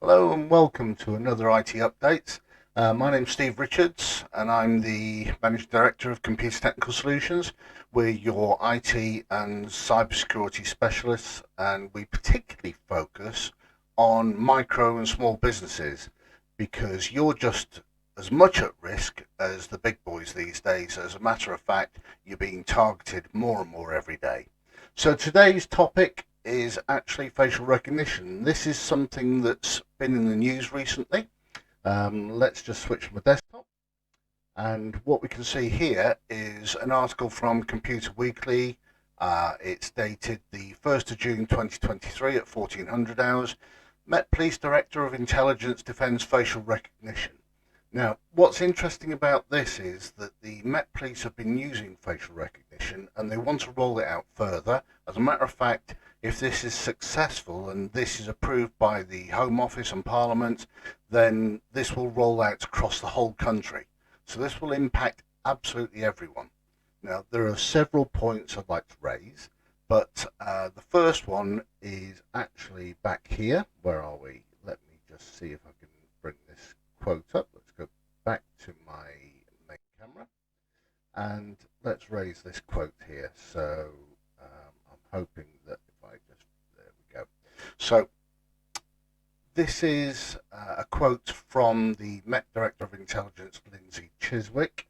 Hello and welcome to another IT Update. My name's Steve Richards and I'm the Managing Director of Computer Technical Solutions. We're your IT and cybersecurity specialists, and we particularly focus on micro and small businesses because you're just as much at risk as the big boys these days. As a matter of fact, you're being targeted more and more every day. So today's topic is actually facial recognition. This is something that's been in the news recently. Let's just switch from the desktop. And what we can see here is an article from Computer Weekly. It's dated the 1st of June 2023 at 1400 hours. Met Police Director of Intelligence defends facial recognition. Now, what's interesting about this is that the Met Police have been using facial recognition and they want to roll it out further. As a matter of fact, if this is successful and this is approved by the Home Office and Parliament, then this will roll out across the whole country. So this will impact absolutely everyone. Now, there are several points I'd like to raise, but the first one is actually back here. Where are we? Let me just see if I can bring this quote up. Let's go back to my main camera and let's raise this quote here. So I'm hoping that if I just, there we go. So this is a quote from the Met Director of Intelligence, Lindsay Chiswick.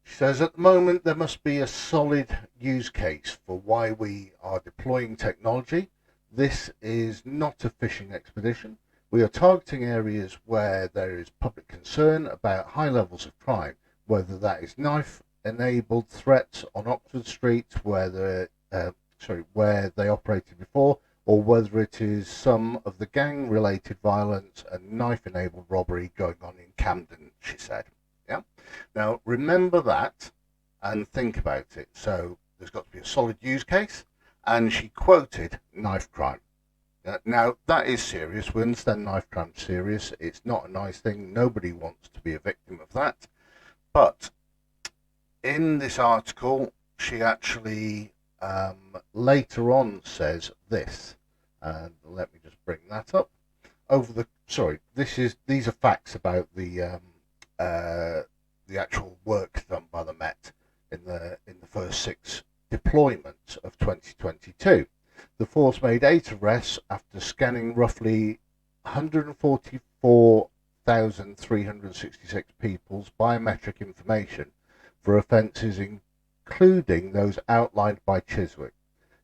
She says, at the moment, there must be a solid use case for why we are deploying technology. This is not a fishing expedition. We are targeting areas where there is public concern about high levels of crime, whether that is knife-enabled threats on Oxford Street, where they operated before, or whether it is some of the gang-related violence and knife-enabled robbery going on in Camden, she said. Yeah. Now, remember that and think about it. So there's got to be a solid use case, and she quoted knife crime. Now, that is serious. We understand knife crime is serious. It's not a nice thing. Nobody wants to be a victim of that. But in this article, she actually later on says this. And let me just bring that up. These are facts about the actual work done by the Met in the first 6 deployments of 2022. The force made 8 arrests after scanning roughly 144,366 people's biometric information for offences including those outlined by Chiswick.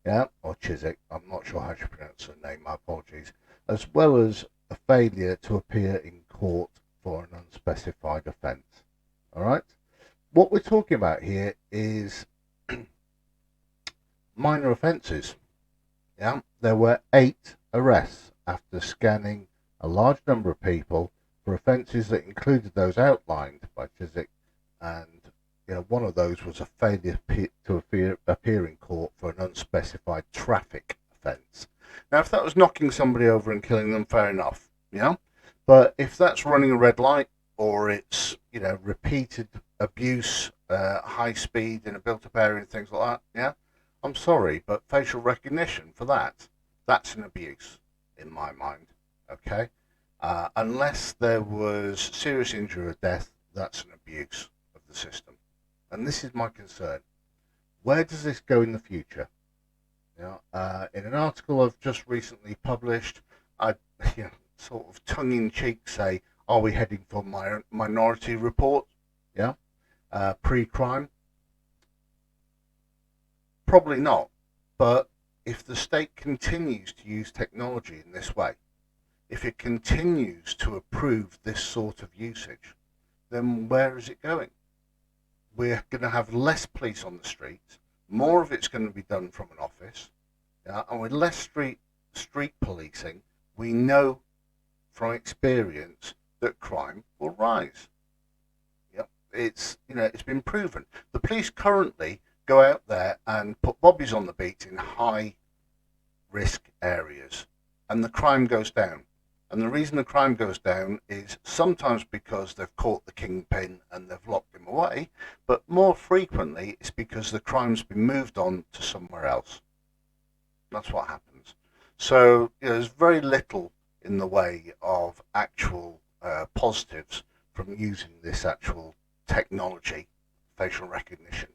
Yeah, or Chiswick, I'm not sure how to pronounce her name, my apologies, as well as a failure to appear in court for an unspecified offence. All right? What we're talking about here is minor offences. Yeah, there were 8 arrests after scanning a large number of people for offences that included those outlined by Chiswick, and one of those was a failure to appear in court for an unspecified traffic offence. Now, if that was knocking somebody over and killing them, fair enough, yeah. But if that's running a red light, or it's repeated abuse, high speed in a built-up area and things like that, yeah, I'm sorry, but facial recognition for that's an abuse in my mind. Okay, unless there was serious injury or death, that's an abuse of the system. And this is my concern. Where does this go in the future? In an article I've just recently published, I sort of tongue-in-cheek say, are we heading for Minority Report? Yeah, pre-crime? Probably not. But if the state continues to use technology in this way, if it continues to approve this sort of usage, then where is it going? We're going to have less police on the streets. More of it's going to be done from an office. Yeah? And with less street policing, we know from experience that crime will rise. Yep. It's been proven. The police currently go out there and put bobbies on the beat in high risk areas, and the crime goes down. And the reason the crime goes down is sometimes because they've caught the kingpin and they've locked him away, but more frequently it's because the crime's been moved on to somewhere else. That's what happens. So there's very little in the way of actual positives from using this actual technology, facial recognition.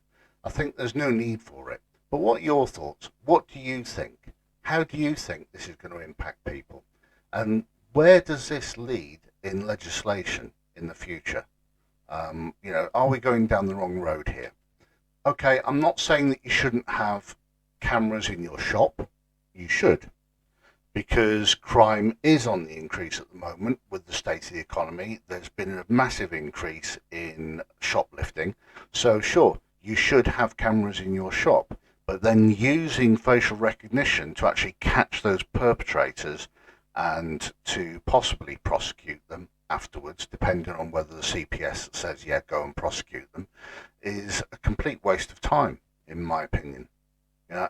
I think there's no need for it. But what are your thoughts? What do you think? How do you think this is going to impact people? And where does this lead in legislation in the future? Are we going down the wrong road here? Okay, I'm not saying that you shouldn't have cameras in your shop. You should, because crime is on the increase at the moment with the state of the economy. There's been a massive increase in shoplifting. So sure, you should have cameras in your shop, but then using facial recognition to actually catch those perpetrators and to possibly prosecute them afterwards, depending on whether the CPS says, yeah, go and prosecute them, is a complete waste of time, in my opinion.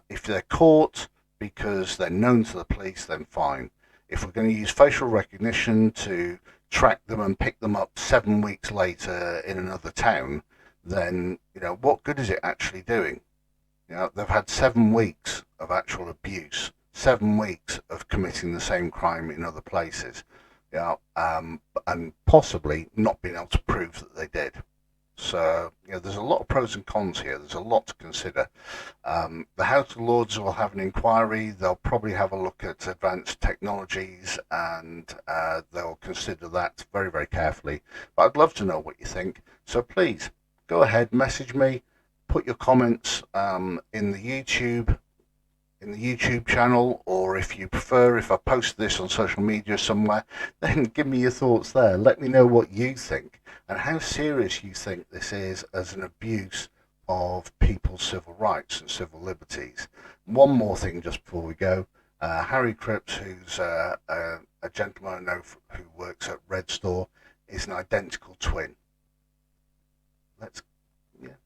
If they're caught because they're known to the police, then fine. If we're going to use facial recognition to track them and pick them up 7 weeks later in another town, then, what good is it actually doing? They've had 7 weeks of actual abuse, 7 weeks of committing the same crime in other places, and possibly not being able to prove that they did. So, there's a lot of pros and cons here. There's a lot to consider. The House of Lords will have an inquiry. They'll probably have a look at advanced technologies, and they'll consider that very, very carefully. But I'd love to know what you think. So please, go ahead, message me, put your comments in the YouTube channel, or if you prefer, if I post this on social media somewhere, then give me your thoughts there. Let me know what you think and how serious you think this is as an abuse of people's civil rights and civil liberties. One more thing just before we go. Harry Cripps, who's a gentleman I know who works at Red Store, is an identical twin.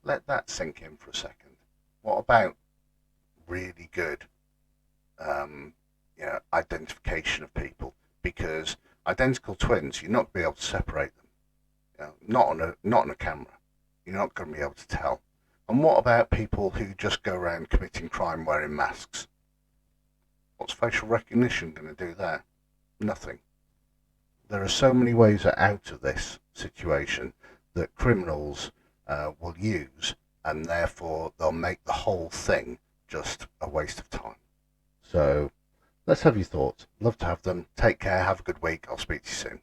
Let that sink in for a second. What about really good identification of people? Because identical twins, you're not going to be able to separate them. Not on a camera. You're not going to be able to tell. And what about people who just go around committing crime wearing masks? What's facial recognition going to do there? Nothing. There are so many ways out of this situation that criminals will use, and therefore they'll make the whole thing just a waste of time. So let's have your thoughts. Love to have them. Take care. Have a good week. I'll speak to you soon.